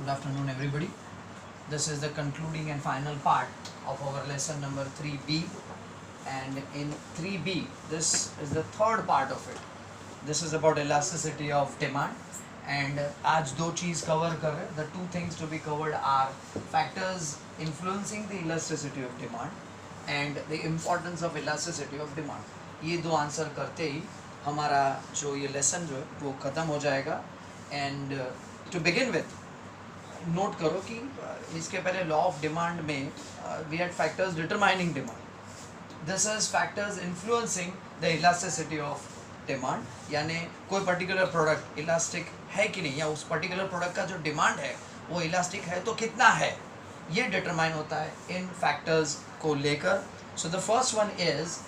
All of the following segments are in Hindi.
Good afternoon, everybody. This is the concluding and final part of our lesson number 3B, and in 3B this is the third part of it. This is about elasticity of demand, and आज दो चीज़ cover कर रहे हैं. The two things to be covered are factors influencing the elasticity of demand and the importance of elasticity of demand. ये दो आंसर करते ही हमारा जो ये लेसन जो है वो ख़त्म हो जाएगा. And to begin with note करो कि इसके पहले लॉ ऑफ डिमांड में we had factors determining demand. This is factors influencing the elasticity of demand, यानी कोई पर्टिकुलर प्रोडक्ट इलास्टिक है कि नहीं, या उस पर्टिकुलर प्रोडक्ट का जो डिमांड है वो इलास्टिक है तो कितना है, ये डिटरमाइन होता है इन फैक्टर्स को लेकर. So the first one is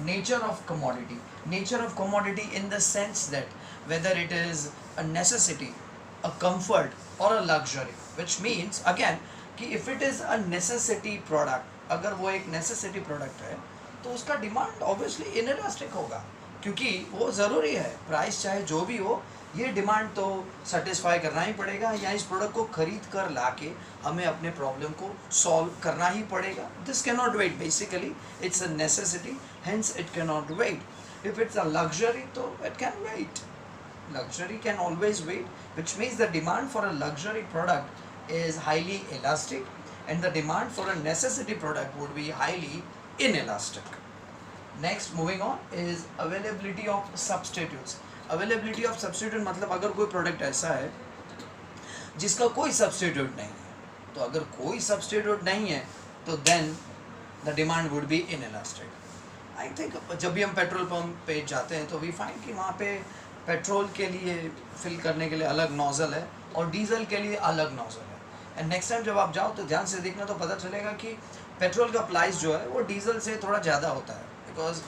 nature of commodity. Nature of commodity in the sense that whether it is a necessity, a comfort or a luxury, which means again कि if it is a necessity product, अगर वो एक necessity product है तो उसका डिमांड obviously inelastic होगा, क्योंकि वो ज़रूरी है. प्राइस चाहे जो भी हो, ये डिमांड तो सेटिस्फाई करना ही पड़ेगा, या इस प्रोडक्ट को खरीद कर ला के हमें अपने प्रॉब्लम को सॉल्व करना ही पड़ेगा. This can not wait, basically it's a necessity, hence it can not wait. If it's a luxury तो it can wait. Luxury can always wait, which means the demand for a luxury product is highly elastic and the demand for a necessity product would be highly inelastic. Next, moving on, is availability of substitutes. Availability of substitute मतलब अगर कोई प्रोडक्ट ऐसा है जिसका कोई सब्सटीट्यूट नहीं है, तो अगर कोई सब्सटीट्यूट नहीं है तो then the demand would be inelastic. I think जब भी हम पेट्रोल पंप पे जाते हैं तो वी फाइंड कि वहाँ पे पेट्रोल के लिए फिल करने के लिए अलग नोज़ल है और डीजल के लिए अलग नोज़ल है. एंड नेक्स्ट टाइम जब आप जाओ तो ध्यान से देखना, तो पता चलेगा कि पेट्रोल का प्राइस जो है वो डीजल से थोड़ा ज़्यादा होता है, because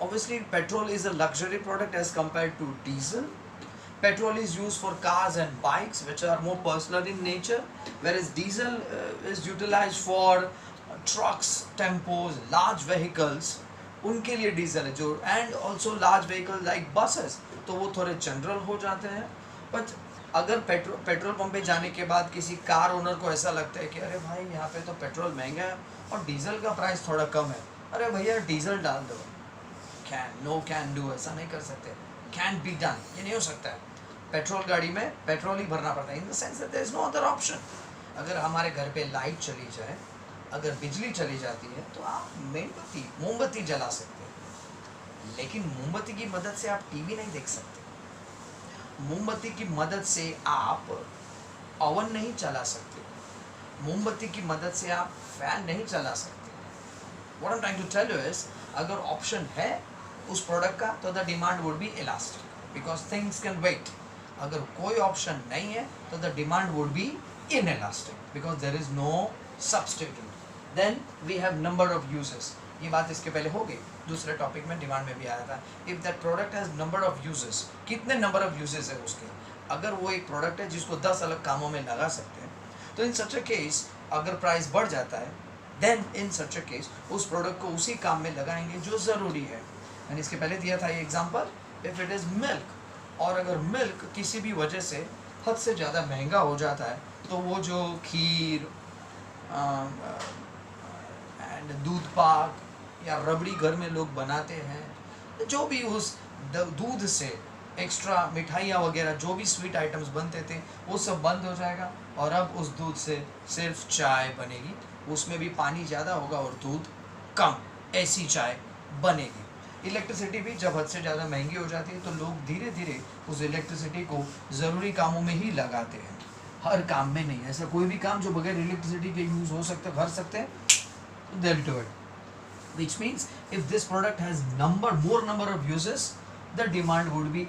obviously petrol is a luxury product as compared to diesel. Petrol is used for cars and bikes which are more personal in nature, whereas diesel is utilized for trucks, tempos, large vehicles. उनके लिए डीजल है जो, and also large vehicle like buses, तो वो थोड़े जनरल हो जाते हैं. बट अगर पेट्रोल पंप पे जाने के बाद किसी कार ओनर को ऐसा लगता है कि अरे भाई यहाँ पे तो पेट्रोल महंगा है और डीजल का प्राइस थोड़ा कम है, अरे भैया डीजल डाल दो. कैन डू, ऐसा नहीं कर सकते. कैन बी डन, ये नहीं हो सकता है. पेट्रोल गाड़ी में पेट्रोल ही भरना पड़ता है, in the sense that there is no other option. अगर हमारे घर पे लाइट चली जाए, अगर बिजली चली जाती है तो आप मोमबत्ती जला सकते हैं, लेकिन मोमबत्ती की मदद से आप टीवी नहीं देख सकते. मोमबत्ती की मदद से आप ओवन नहीं चला सकते. मोमबत्ती की मदद से आप फैन नहीं चला सकते. What I am trying to tell you is, अगर ऑप्शन है उस प्रोडक्ट का तो the demand would be elastic because things can wait. अगर कोई ऑप्शन नहीं है तो the demand would be inelastic because there is no substitute. Then we have number of uses. ये बात इसके पहले हो गई, दूसरे टॉपिक में डिमांड में भी आया था. If that product has number of uses, कितने नंबर ऑफ यूजेस है उसके, अगर वो एक प्रोडक्ट है जिसको 10 अलग कामों में लगा सकते हैं, तो इन सच अ केस अगर प्राइस बढ़ जाता है, then in such a case उस प्रोडक्ट को उसी काम में लगाएंगे जो ज़रूरी है. मैंने इसके पहले दिया था ये example, if it is milk, और अगर मिल्क किसी भी वजह से हद से ज़्यादा महंगा हो जाता है तो वो जो खीर एंड दूध पाक या रबड़ी घर में लोग बनाते हैं, जो भी उस दूध से एक्स्ट्रा मिठाइयाँ वगैरह जो भी स्वीट आइटम्स बनते थे वो सब बंद हो जाएगा, और अब उस दूध से सिर्फ चाय बनेगी. उसमें भी पानी ज़्यादा होगा और दूध कम, ऐसी चाय बनेगी. इलेक्ट्रिसिटी भी जब हद से ज़्यादा महंगी हो जाती है तो लोग धीरे धीरे उस इलेक्ट्रिसिटी को ज़रूरी कामों में ही लगाते हैं, हर काम में नहीं. ऐसा कोई भी काम जो बगैर इलेक्ट्रिसिटी के यूज़ हो सकते कर सकते हैं, they'll do it. Which means if this product has more number of uses, the demand would be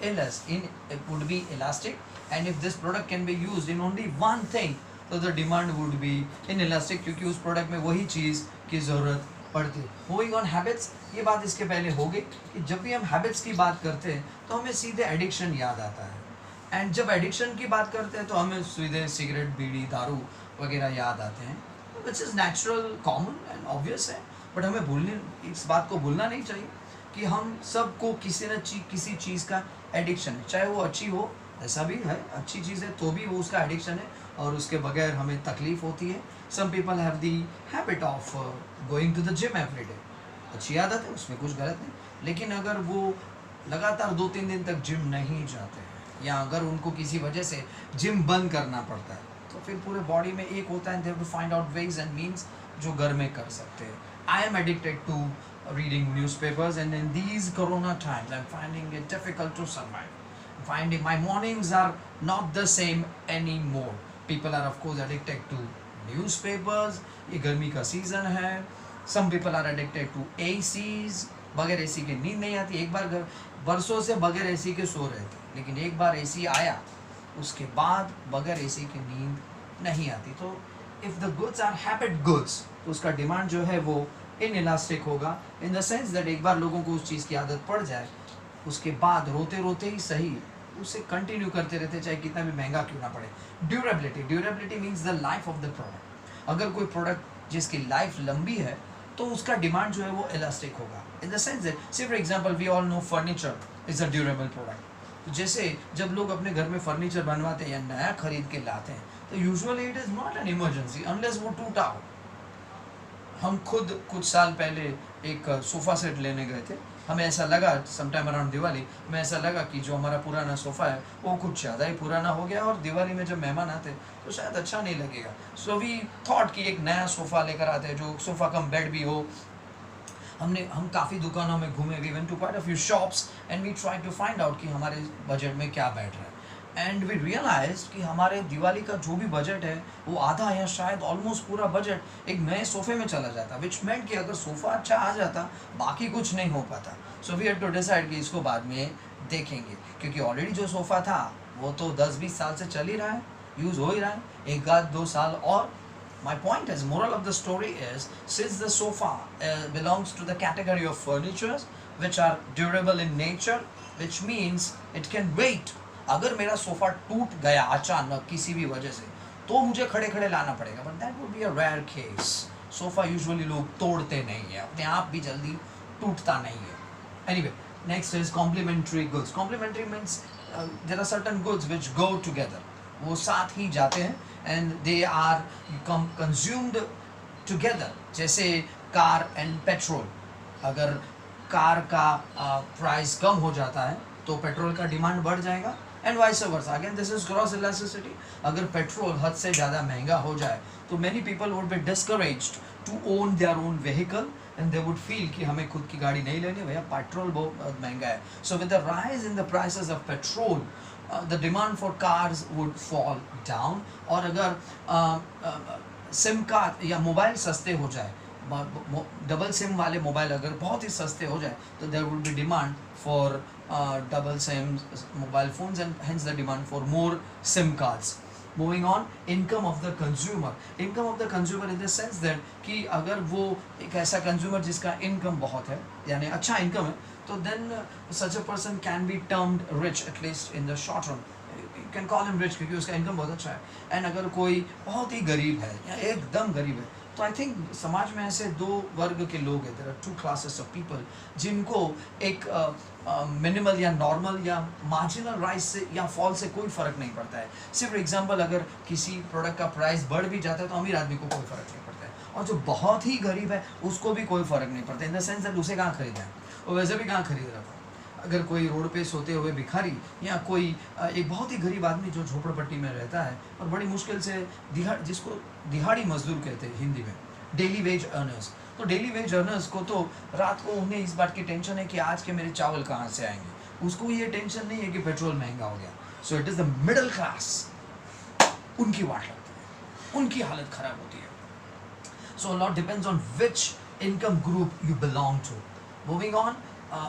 elastic, and if this product can be used in only one thing, तो the demand would be inelastic, क्योंकि उस प्रोडक्ट में वही चीज़ की ज़रूरत पड़ती है. मूविंग ऑन हैबिट्स, ये बात इसके पहले हो गई कि जब भी हम हैबिट्स की बात करते हैं तो हमें सीधे एडिक्शन याद आता है, एंड जब एडिक्शन की बात करते हैं तो हमें सीधे सिगरेट, बीड़ी, दारू वगैरह याद आते हैं, which is natural, common and obvious है. बट हमें इस बात को भूलना नहीं चाहिए कि हम सबको किसी चीज़ का एडिक्शन है, चाहे वो अच्छी हो, ऐसा भी है, अच्छी चीज़ है तो भी वो उसका एडिक्शन है, और उसके बगैर हमें तकलीफ होती है. Some people have the habit of going to the gym every day. अच्छी आदत है, उसमें कुछ गलत नहीं, लेकिन अगर वो लगातार 2-3 दिन तक जिम नहीं जाते हैं या अगर उनको किसी वजह से जिम बंद करना पड़ता है तो फिर पूरे बॉडी में एक होता है, they have to find out ways and means जो घर में कर सकते हैं. I am addicted to reading newspapers, and in these corona times I'm finding it difficult to survive. Finding my mornings are not the same anymore. People are of course addicted to newspapers. ये गर्मी का सीजन है. Some people are addicted to ACs. बगैर एसी की नींद नहीं आती. एक बार बरसों से बगैर एसी के सो रहे थे, लेकिन एक बार एसी आया उसके बाद बगैर एसी की नींद नहीं आती. तो if the goods are habit goods, तो उसका डिमांड जो है वो इनइलास्टिक होगा, इन द सेंस दैट एक बार लोगों को उस चीज़ की आदत पड़ जाए उसके बाद रोते रोते ही सही उसे कंटिन्यू करते रहते, चाहे कितना भी महंगा क्यों ना पड़े. Durability means the life of the product. अगर कोई प्रोडक्ट जिसकी लाइफ लंबी है तो उसका डिमांड जो है वो इलास्टिक होगा, in the sense that see for example we all know furniture is a durable product. जैसे जब लोग अपने घर में फर्नीचर बनवाते हैं या नया खरीद के लाते हैं तो usually it is not an emergency unless वो टूटा हो. हम खुद कुछ साल पहले एक सोफ़ा सेट लेने गए थे. हमें ऐसा लगा समटाइम अराउंड दिवाली, हमें ऐसा लगा कि जो हमारा पुराना सोफ़ा है वो कुछ ज़्यादा ही पुराना हो गया और दिवाली में जब मेहमान आते तो शायद अच्छा नहीं लगेगा. सो वी थॉट कि एक नया सोफ़ा लेकर आते हैं जो सोफ़ा कम बेड भी हो. हम काफ़ी दुकानों में घूमे. We went to quite a few shops and we try to find out कि हमारे बजट में क्या बैठ रहा है. एंड वी रियलाइज कि हमारे दिवाली का जो भी बजट है वो आधा या शायद ऑलमोस्ट पूरा बजट एक नए सोफ़े में चला जाता, विच मेंट कि अगर सोफ़ा अच्छा आ जाता बाकी कुछ नहीं हो पाता. So we had to decide कि इसको बाद में देखेंगे, क्योंकि ऑलरेडी जो सोफ़ा था वो तो 10-20 साल से चल ही रहा है, यूज़ हो ही रहा है, 1-2 साल और. My point is, moral of the story is, since the sofa belongs to the category of furnitures which are durable in nature, which means it can wait. अगर मेरा सोफ़ा टूट गया अचानक किसी भी वजह से तो मुझे खड़े खड़े लाना पड़ेगा, but that would be a rare case. Sofa usually लोग तोड़ते नहीं है, अपने आप भी जल्दी टूटता नहीं है. Anyway, next is complementary goods. Complementary means there are certain goods which go together, वो साथ ही जाते हैं and they are consumed together. जैसे कार एंड पेट्रोल. अगर कार का प्राइस कम हो जाता है तो पेट्रोल का डिमांड बढ़ जाएगा and vice versa. Again this is cross elasticity. अगर पेट्रोल हद से ज़्यादा महंगा हो जाए तो many people would be discouraged to own their own vehicle and they would feel कि हमें खुद की गाड़ी नहीं लेनी, भैया पेट्रोल बहुत महंगा है. So with the rise in the prices of petrol the demand for cars would fall down. और अगर सिम कार्ड या मोबाइल सस्ते हो जाए, डबल सिम वाले मोबाइल अगर बहुत ही सस्ते हो जाए तो there would be demand for double SIM mobile phones and hence the demand for more SIM cards. Moving on, income of the consumer. Income of the consumer in the sense that कि अगर वो एक ऐसा consumer जिसका income बहुत है यानी अच्छा income है तो then such a person can be termed rich at least in the short run. You can call him rich क्योंकि उसका income बहुत अच्छा है. and अगर कोई बहुत ही गरीब है या एकदम गरीब है तो आई थिंक समाज में ऐसे दो वर्ग के लोग हैं. There are 2 classes of people जिनको एक मिनिमल या नॉर्मल या मार्जिनल राइज से या फॉल से कोई फ़र्क नहीं पड़ता है. सिर्फ एग्जांपल, अगर किसी प्रोडक्ट का प्राइस बढ़ भी जाता है तो अमीर आदमी को कोई फ़र्क नहीं पड़ता है और जो बहुत ही गरीब है उसको भी कोई फ़र्क नहीं पड़ता. इन द सेंस दैट उसे कहाँ खरीदा है, वो वैसे भी कहाँ खरीद रहा था. अगर कोई रोड पे सोते हुए भिखारी या कोई एक बहुत ही गरीब आदमी जो झोपड़पट्टी में रहता है और बड़ी मुश्किल से जिसको दिहाड़ी मजदूर कहते हैं हिंदी में, डेली वेज अर्नर्स. तो डेली वेज अर्नर्स को तो रात को उन्हें इस बात की टेंशन है कि आज के मेरे चावल कहाँ से आएंगे. उसको ये टेंशन नहीं है कि पेट्रोल महंगा हो गया. So it is the middle class, उनकी वाट लगती है, उनकी हालत ख़राब होती है. So lot depends on which income group you belong to. Moving on,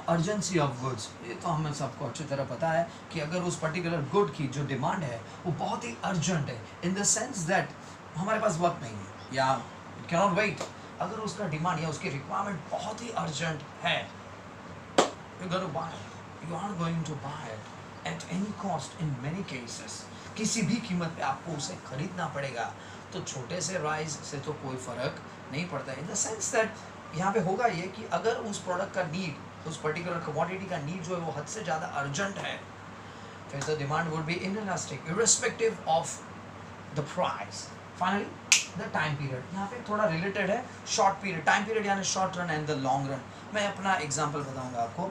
urgency of goods. ये तो हमें सबको अच्छी तरह पता है कि अगर उस पर्टिकुलर गुड की जो डिमांड है वो बहुत ही अर्जेंट है, इन द सेंस दैट हमारे पास वक्त नहीं है या इट कैन नॉट वेट. अगर उसका डिमांड या उसकी रिक्वायरमेंट बहुत ही अर्जेंट है, you gonna buy it. You are going to buy it at any cost. In many cases किसी भी कीमत पे आपको उसे खरीदना पड़ेगा. तो छोटे से राइज से तो कोई फ़र्क नहीं पड़ता, इन द सेंस दैट यहाँ पे होगा ये कि अगर उस प्रोडक्ट का नीड, उस पर्टिकुलर कमोडिटी का नीड जो है वो हद से ज़्यादा अर्जेंट है, फिर तो demand would be inelastic irrespective of the price, finally the time period. यहाँ पे थोड़ा रिलेटेड है शॉर्ट पीरियड, टाइम पीरियड यानी short run and the long run. मैं अपना एग्जांपल बताऊंगा आपको।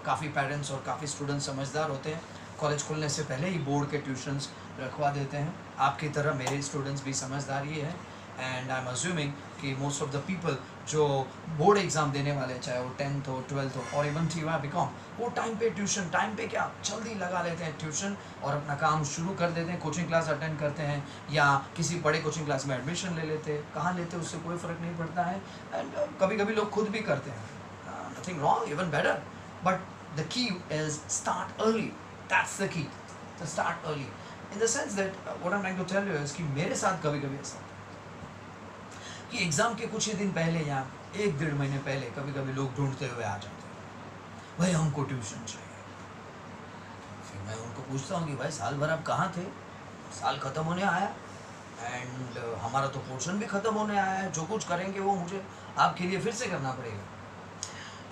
काफ़ी पेरेंट्स और काफ़ी स्टूडेंट्स समझदार होते हैं, कॉलेज खुलने से पहले ही बोर्ड के ट्यूशन्स रखवा देते हैं। आपकी तरह मेरे स्टूडेंट्स भी समझदार ही है, एंड आई एम अज्यूमिंग कि मोस्ट ऑफ द पीपल जो बोर्ड एग्ज़ाम देने वाले, चाहे वो 10th हो 12th हो और इवन TY BCom, वो टाइम पे ट्यूशन, टाइम पे क्या जल्दी लगा लेते हैं ट्यूशन और अपना काम शुरू कर देते हैं, कोचिंग क्लास अटेंड करते हैं या किसी बड़े कोचिंग क्लास में एडमिशन ले लेते हैं। कहाँ लेते हैं उससे कोई फ़र्क नहीं पड़ता है, एंड कभी कभी लोग खुद भी करते हैं, nothing wrong, even better, but the key is start early, that's the key, to start early, in the sense that what I'm trying to tell you is कि मेरे साथ कभी कभी ऐसा कि एग्ज़ाम के कुछ ही दिन पहले या 1-1.5 महीने पहले कभी कभी लोग ढूंढते हुए आ जाते हैं, भाई हमको ट्यूशन चाहिए। फिर मैं उनको पूछता हूँ कि भाई साल भर आप कहाँ थे, साल ख़त्म होने आया एंड हमारा तो पोर्शन भी ख़त्म होने आया है, जो कुछ करेंगे वो मुझे आपके लिए फिर से करना पड़ेगा,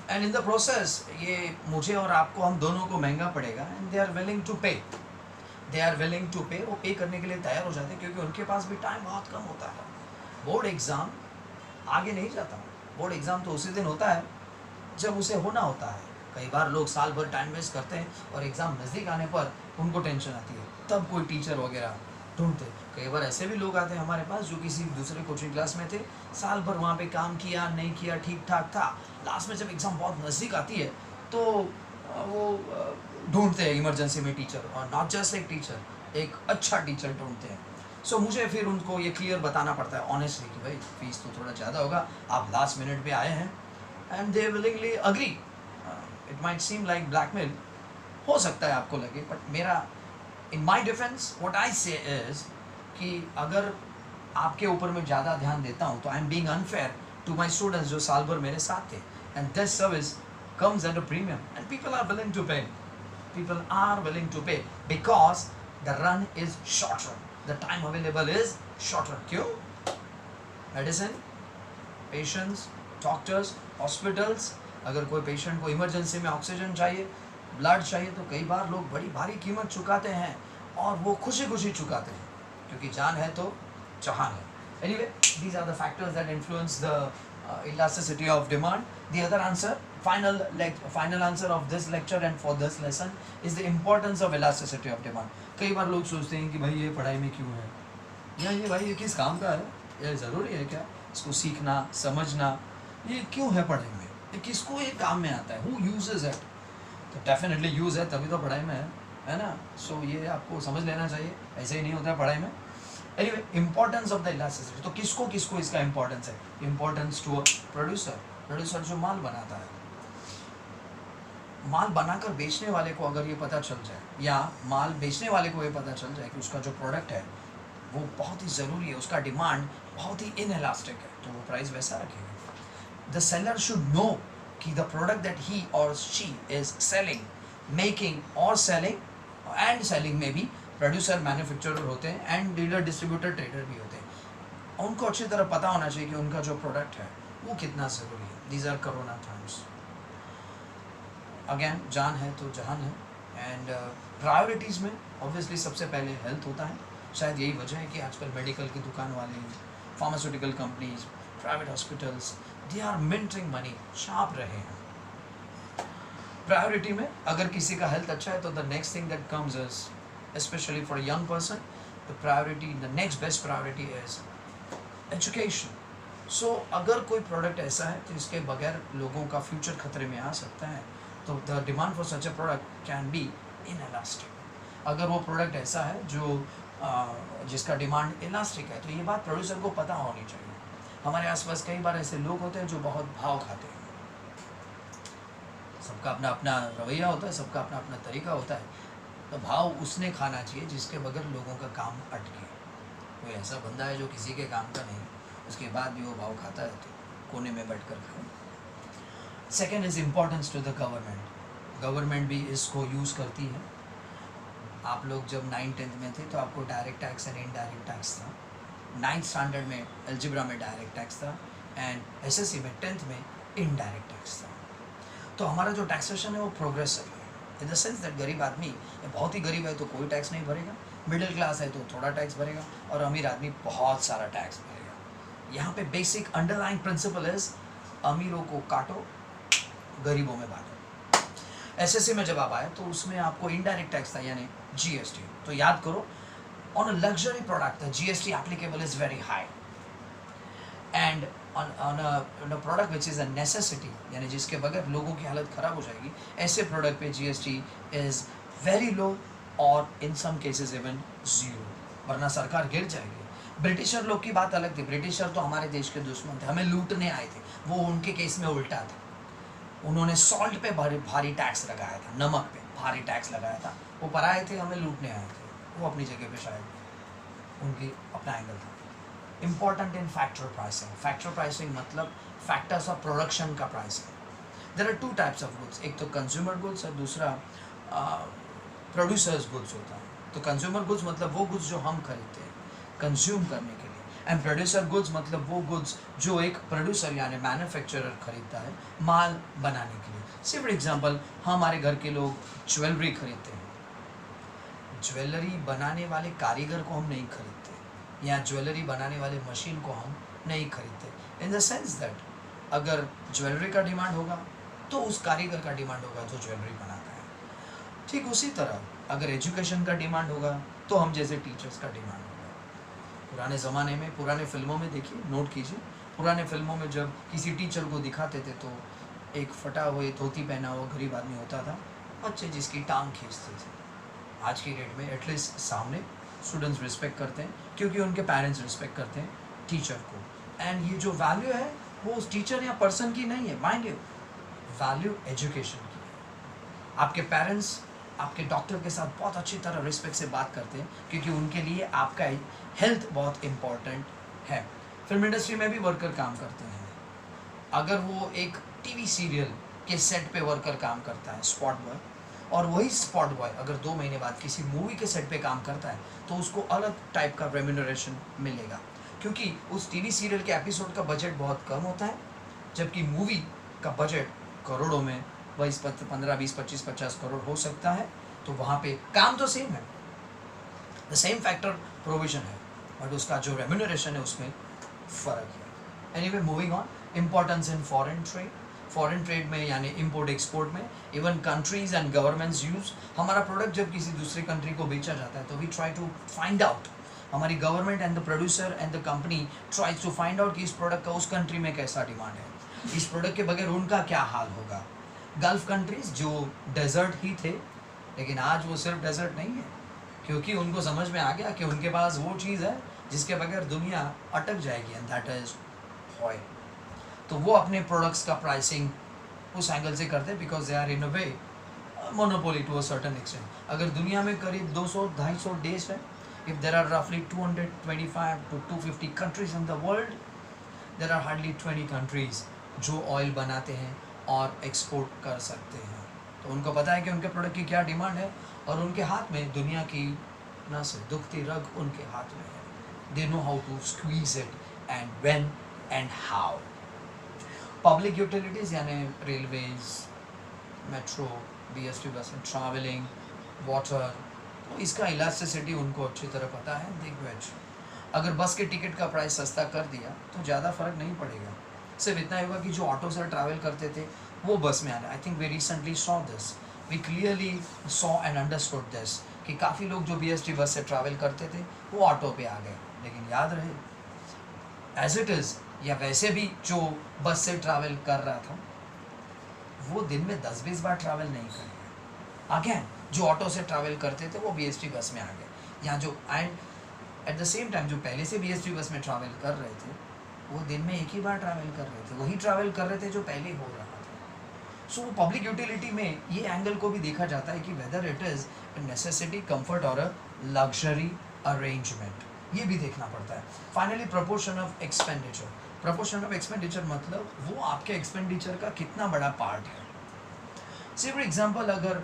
एंड इन द प्रोसेस ये मुझे और आपको, हम दोनों को महंगा पड़ेगा, and they are willing to pay, वो पे करने के लिए तैयार हो जाते हैं क्योंकि उनके पास भी टाइम बहुत कम होता है। बोर्ड एग्ज़ाम आगे नहीं जाता, बोर्ड एग्ज़ाम तो उसी दिन होता है जब उसे होना होता है। कई बार लोग साल भर टाइम वेस्ट करते हैं और एग्ज़ाम नज़दीक आने पर उनको टेंशन आती है, तब कोई टीचर वगैरह ढूंढते। कई बार ऐसे भी लोग आते हैं हमारे पास जो किसी दूसरे कोचिंग क्लास में थे, साल भर वहाँ पे काम किया नहीं किया, ठीक ठाक था, लास्ट में जब एग्ज़ाम बहुत नज़दीक आती है तो वो ढूंढते हैं इमरजेंसी में टीचर, और नॉट जस्ट एक टीचर, एक अच्छा टीचर ढूंढते हैं। सो मुझे फिर उनको ये क्लियर बताना पड़ता है ऑनेस्टली कि भाई फीस तो थोड़ा ज़्यादा होगा, आप लास्ट मिनट पे आए हैं, and they willingly agree. It might seem like blackmail, हो सकता है आपको लगे, बट मेरा इन माई डिफेंस व्हाट आई से इज़ कि अगर आपके ऊपर मैं ज़्यादा ध्यान देता हूँ तो I am being unfair to my students जो साल भर मेरे साथ थे, and this service comes at a premium and people are willing to pay. People are willing to pay because the run is shorter, the time available is shorter. क्यों? Medicine, patients, doctors, hospitals, अगर कोई पेशेंट को इमरजेंसी में ऑक्सीजन चाहिए, ब्लड चाहिए, तो कई बार लोग बड़ी भारी कीमत चुकाते हैं, और वो खुशी खुशी चुकाते हैं क्योंकि जान है तो जहान है। Anyway, these are the factors that influence the elasticity of demand. The other answer, final answer of this lecture and for this lesson is the importance of elasticity of demand. कई बार लोग सोचते हैं कि भाई ये पढ़ाई में क्यों है, या ये भाई ये किस काम का है, ये ज़रूरी है क्या, इसको सीखना समझना, ये क्यों है पढ़ाई में, ये किसको ये काम में आता है, who uses it? तो डेफिनेटली यूज़ है तभी तो पढ़ाई में है ना। सो ये आपको समझ लेना चाहिए, ऐसे ही नहीं होता है पढ़ाई में। Anyway, importance of the elasticity, तो किसको किसको इसका इम्पोर्टेंस है? इम्पोर्टेंस टू अ प्रोड्यूसर जो माल बनाता है, माल बनाकर बेचने वाले को अगर ये पता चल जाए, या माल बेचने वाले को ये पता चल जाए कि उसका जो प्रोडक्ट है वो बहुत ही ज़रूरी है, उसका डिमांड बहुत ही इनएलास्टिक है, तो वो प्राइस वैसा रखेगा। द सेलर शुड नो कि द प्रोडक्ट दैट ही और शी इज सेलिंग, मेकिंग और सेलिंग एंड सेलिंग में भी प्रोड्यूसर मैन्युफैक्चरर होते हैं एंड डीलर डिस्ट्रीब्यूटर ट्रेडर भी होते हैं। उनको अच्छी तरह पता होना चाहिए कि उनका जो प्रोडक्ट है वो कितना ज़रूरी है। These are corona times, again जान है तो जहान है, एंड प्रायोरिटीज़ में ऑब्वियसली सबसे पहले हेल्थ होता है। शायद यही वजह है कि आजकल मेडिकल की दुकान वाले, pharmaceutical companies, private hospitals, they are minting money, छाप रहे हैं। प्रायोरिटी में अगर किसी का हेल्थ अच्छा है तो the next thing that comes is, especially for a young person, the next best priority is education. So अगर कोई प्रोडक्ट ऐसा है तो इसके बगैर लोगों का फ्यूचर खतरे में आ सकता है, तो the demand for such a product can be inelastic. अगर वो प्रोडक्ट ऐसा है जो जिसका डिमांड इलास्टिक है, तो ये बात प्रोड्यूसर को पता होनी चाहिए। हमारे आसपास कई बार ऐसे लोग होते हैं जो बहुत भाव खाते हैं, सबका अपना अपना रवैया होता है, सबका अपना अपना तरीका होता है, तो भाव उसने खाना चाहिए जिसके बगैर लोगों का काम अटके। कोई ऐसा बंदा है जो किसी के काम का नहीं, उसके बाद भी वो भाव खाता है तो कोने में बैठ कर खाओ। Second is importance to the government. Government भी इसको यूज़ करती है। आप लोग जब 9th-10th में थे तो आपको direct tax and indirect tax था। 9th स्टैंडर्ड में अलजेब्रा में डायरेक्ट टैक्स था, एंड SSC में 10th में इनडायरेक्ट टैक्स था। तो हमारा जो टैक्सेशन है वो प्रोग्रेसिव है, इन द सेंस दैट गरीब आदमी, बहुत ही गरीब है तो कोई टैक्स नहीं भरेगा, मिडिल क्लास है तो थोड़ा टैक्स भरेगा, और अमीर आदमी बहुत सारा टैक्स भरेगा। यहाँ पे बेसिक अंडरलाइंग प्रिंसिपल इज अमीरों को काटो, गरीबों में बांटो। एसएससी में जब आप आए तो उसमें आपको इनडायरेक्ट टैक्स था यानी जीएसटी। तो याद करो, on a luxury product the GST applicable is very high, and on a product which is a necessity यानी जिसके बगैर लोगों की हालत ख़राब हो जाएगी, ऐसे प्रोडक्ट पे जीएसटी इज़ वेरी लो और इन सम केसेस इवन ज़ीरो, वरना सरकार गिर जाएगी। ब्रिटिशर लोग की बात अलग थी, ब्रिटिशर तो हमारे देश के दुश्मन थे, हमें लूटने आए थे, वो उनके केस में उल्टा था। उन्होंने सॉल्ट पे भारी टैक्स लगाया था, नमक पे भारी टैक्स लगाया था, वो पराए थे, हमें लूटने आए थे। वो अपनी जगह पे शायद उनकी अपना एंगल था। Important in factor pricing, factor pricing मतलब फैक्टर्स ऑफ प्रोडक्शन का pricing. There are two types of goods, एक तो कंज्यूमर गुड्स और दूसरा प्रोड्यूसर्स गुड्स होता है। तो कंज्यूमर गुड्स मतलब वो गुड्स जो हम खरीदते हैं कंज्यूम करने के लिए, एंड प्रोड्यूसर गुड्स मतलब वो गुड्स जो एक प्रोड्यूसर यानी मैन्युफैक्चरर खरीदता है माल बनाने के लिए। से फॉर एग्जांपल हमारे घर के लोग ज्वेलरी खरीदते हैं, ज्वेलरी बनाने वाले कारीगर को हम नहीं खरीदते, या ज्वेलरी बनाने वाले मशीन को हम नहीं खरीदते। इन द सेंस दैट अगर ज्वेलरी का डिमांड होगा तो उस कारीगर का डिमांड होगा जो ज्वेलरी बनाता है। ठीक उसी तरह अगर एजुकेशन का डिमांड होगा तो हम जैसे टीचर्स का डिमांड होगा। पुराने ज़माने में, पुराने फिल्मों में देखिए, नोट कीजिए, पुराने फिल्मों में जब किसी टीचर को दिखाते थे तो एक फटा हुआ धोती पहना हुआ गरीब आदमी होता था, बच्चे जिसकी टांग खींचते थे। आज की डेट में एटलीस्ट सामने स्टूडेंट्स रिस्पेक्ट करते हैं क्योंकि उनके पेरेंट्स रिस्पेक्ट करते हैं टीचर को, एंड ये जो वैल्यू है वो उस टीचर या पर्सन की नहीं है, माइंड यू, वैल्यू एजुकेशन की है। आपके पेरेंट्स आपके डॉक्टर के साथ बहुत अच्छी तरह रिस्पेक्ट से बात करते हैं क्योंकि उनके लिए आपका हेल्थ बहुत इम्पॉर्टेंट है। फिल्म इंडस्ट्री में भी वर्कर काम करते हैं, अगर वो एक टीवी सीरियल के सेट पे वर्कर काम करता है स्पॉट बॉय, और वही स्पॉट बॉय अगर 2 महीने बाद किसी मूवी के सेट पे काम करता है तो उसको अलग टाइप का रेम्यूनरेशन मिलेगा, क्योंकि उस टीवी सीरियल के एपिसोड का बजट बहुत कम होता है, जबकि मूवी का बजट करोड़ों में 15, 20, 25, 50 करोड़ हो सकता है। तो वहाँ पे काम तो सेम है, द सेम फैक्टर प्रोविजन है, बट उसका जो रेम्यूनरेशन है उसमें फ़र्क है। Anyway moving on, importance in foreign trade, foreign trade में यानी इम्पोर्ट एक्सपोर्ट में even countries and governments use हमारा प्रोडक्ट जब किसी दूसरे कंट्री को बेचा जाता है तो we try to find out, हमारी government and the producer and the company tries to find out कि इस प्रोडक्ट का उस कंट्री में कैसा डिमांड है, इस प्रोडक्ट के बगैर उनका क्या हाल होगा। गल्फ कंट्रीज जो डेजर्ट ही थे, लेकिन आज वो सिर्फ डेजर्ट नहीं है, क्योंकि उनको समझ में आ गया कि उनके पास वो चीज़ है जिसके बगैर दुनिया अटक जाएगी, एंड दैट इज़ ऑयल। तो वो अपने प्रोडक्ट्स का प्राइसिंग उस एंगल से करते हैं because they are in a way monopoly to a certain extent. अगर दुनिया में करीब 200-250 देश है, इफ देर आर रफली 225 to 250 countries in the world, there are hardly 20 countries जो ऑयल बनाते हैं और एक्सपोर्ट कर सकते हैं। तो उनको पता है कि उनके प्रोडक्ट की क्या डिमांड है, और उनके हाथ में दुनिया की नस दुखती रग उनके हाथ में है। They know how to squeeze it and when and how. Public utilities यानी railways, metro, BST bus, travelling, water, तो इसका इलास्टिसिटी उनको अच्छी तरह पता है। दिग्गज अगर बस के टिकट का प्राइस सस्ता कर दिया तो ज़्यादा फ़र्क नहीं पड़ेगा, सिर्फ इतना ही होगा कि जो ऑटो से ट्रैवल करते थे वो बस में आ रहे। I think we recently saw this, we clearly saw and understood this कि काफ़ी लोग जो बीएसटी बस से ट्रैवल करते थे वो ऑटो पे आ गए। लेकिन याद रहे एज इट इज़, या वैसे भी जो बस से ट्रैवल कर रहा था वो दिन में 10-20 बार ट्रैवल नहीं करेगा। अगेन जो ऑटो से ट्रैवल करते थे वो बीएसटी बस में आ गए, या जो and at the same time जो पहले से बीएसटी बस में ट्रैवल कर रहे थे वो दिन में एक ही बार ट्रैवल कर रहे थे, वही ट्रैवल कर रहे थे जो पहले हो रहा था। सो पब्लिक यूटिलिटी में ये एंगल को भी देखा जाता है कि whether it is necessity, comfort और अ लग्जरी अरेंजमेंट, ये भी देखना पड़ता है। Finally proportion of expenditure, proportion of expenditure मतलब वो आपके एक्सपेंडिचर का कितना बड़ा पार्ट है। से फॉर एग्जांपल अगर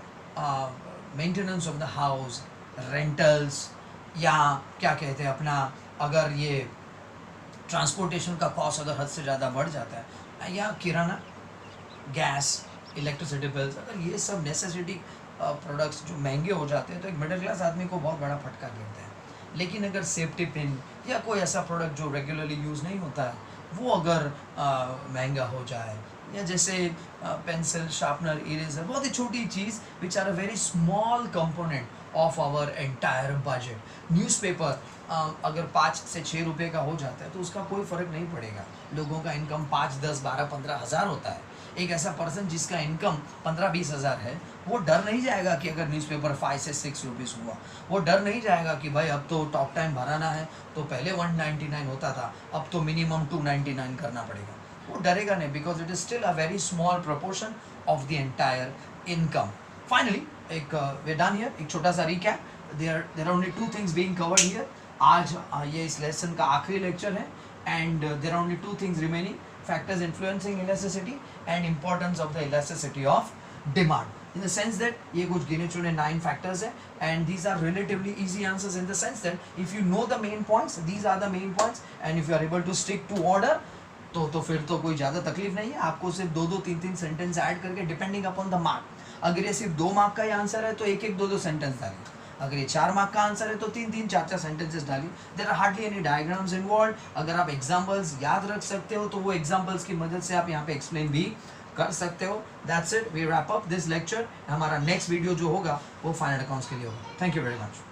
maintenance of the house, rentals, या क्या कहते हैं अपना, अगर ये ट्रांसपोर्टेशन का कॉस्ट अगर हद से ज़्यादा बढ़ जाता है, या किराना, गैस, इलेक्ट्रिसिटी बिल्स, अगर ये सब नेसेसिटी प्रोडक्ट्स जो महंगे हो जाते हैं तो एक मिडिल क्लास आदमी को बहुत बड़ा फटका गिरता है। लेकिन अगर सेफ्टी पिन या कोई ऐसा प्रोडक्ट जो रेगुलरली यूज़ नहीं होता है वो अगर महंगा हो जाए, या जैसे पेंसिल, शार्पनर, इरेजर, बहुत ही छोटी चीज़ which are a very small component of our entire budget. Newspaper अगर 5 से 6 रुपए का हो जाता है तो उसका कोई फ़र्क नहीं पड़ेगा। लोगों का इनकम 5, 10, 12, 15 हज़ार होता है। एक ऐसा पर्सन जिसका इनकम 15-20 हज़ार है, वो डर नहीं जाएगा कि अगर न्यूज़पेपर 5 से 6 रुपीज़ हुआ, वो डर नहीं जाएगा कि भाई अब तो टॉक टाइम भराना है, तो पहले 199 होता था, अब तो मिनिमम 299 करना पड़ेगा। वो डरेगा नहीं, because it is still a very small proportion of the entire income. Finally एक वे डन हियर, एक छोटा सा recap. There are only 2 things being covered here. आज ये इस लेसन का आखिरी लेक्चर है, and there are only 2 things remaining: factors influencing elasticity and importance of the elasticity of demand. In the sense that ये कुछ गिने चुने 9 factors है, and these are relatively easy answers in the sense that if you know the main points, these are the main points, and if you are able to stick to order, तो फिर तो कोई ज़्यादा तकलीफ नहीं है। आपको सिर्फ 2-2, 3-3 सेंटेंस ऐड करके डिपेंडिंग अपॉन द मार्क। अगर ये सिर्फ 2 मार्क का ही आंसर है तो 1-1, 2-2 सेंटेंस डालिए। अगर ये 4 मार्क का आंसर है तो 3-3, 4-4 सेंटेंसेस डालिए। There are hardly any diagrams involve. अगर आप एग्जांपल्स याद रख सकते हो तो वो एग्जांपल्स की मदद से आप यहाँ पे एक्सप्लेन भी कर सकते हो। That's it, we wrap up this lecture. हमारा नेक्स्ट वीडियो जो होगा वो फाइनल अकाउंट्स के लिए होगा। Thank you very much.